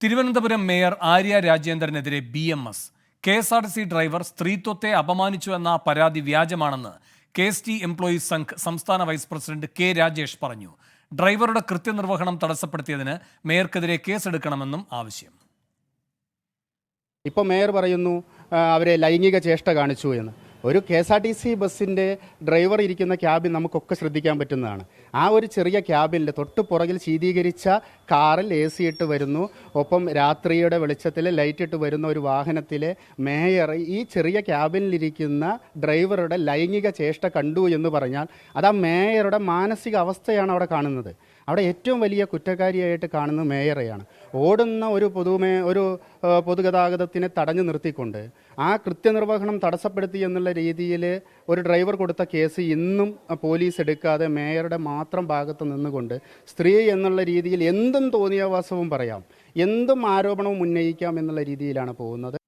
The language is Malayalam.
തിരുവനന്തപുരം മേയർ ആര്യ രാജേന്ദ്രനെതിരെ BMS. KSRTC ഡ്രൈവർ സ്ത്രീത്വത്തെ അപമാനിച്ചു എന്ന പരാതി വ്യാജമാണെന്ന് KST എംപ്ലോയീസ് സംഘ് സംസ്ഥാന വൈസ് പ്രസിഡന്റ് K. രാജേഷ് പറഞ്ഞു. ഡ്രൈവറുടെ കൃത്യനിർവഹണം തടസ്സപ്പെടുത്തിയതിന് മേയർക്കെതിരെ കേസെടുക്കണമെന്നും ആവശ്യം. ഇപ്പോൾ മേയർ പറയുന്നു അവരെ ലൈംഗിക ചേഷ്ട കാണിച്ചു എന്ന്. ഒരു KSRTC ബസ്സിൻ്റെ ഡ്രൈവർ ഇരിക്കുന്ന ക്യാബിൻ നമുക്കൊക്കെ ശ്രദ്ധിക്കാൻ പറ്റുന്നതാണ്. ആ ഒരു ചെറിയ ക്യാബിനിൽ തൊട്ട് പുറകിൽ ശീതീകരിച്ച കാറിൽ AC ഇട്ട് വരുന്നു, ഒപ്പം രാത്രിയുടെ വെളിച്ചത്തിൽ ലൈറ്റ് ഇട്ട് വരുന്ന ഒരു വാഹനത്തിലെ മേയർ ഈ ചെറിയ ക്യാബിനിലിരിക്കുന്ന ഡ്രൈവറുടെ ലൈംഗിക ചേഷ്ട കണ്ടു എന്ന് പറഞ്ഞാൽ അത് ആ മേയറുടെ മാനസിക അവസ്ഥയാണ് അവിടെ കാണുന്നത്. അവിടെ ഏറ്റവും വലിയ കുറ്റക്കാരിയായിട്ട് കാണുന്നത് മേയറെയാണ്. ഓടുന്ന ഒരു പൊതുഗതാഗതത്തിനെ തടഞ്ഞു നിർത്തിക്കൊണ്ട് ആ കൃത്യനിർവഹണം തടസ്സപ്പെടുത്തി എന്നുള്ള രീതിയിൽ ഒരു ഡ്രൈവർ കൊടുത്ത കേസ് ഇന്നും പോലീസ് എടുക്കാതെ മേയറുടെ മാത്രം ഭാഗത്ത് നിന്നുകൊണ്ട് സ്ത്രീ എന്നുള്ള രീതിയിൽ എന്തും തോന്നിയാവാസവും പറയാം, എന്തും ആരോപണവും ഉന്നയിക്കാം എന്നുള്ള രീതിയിലാണ് പോകുന്നത്.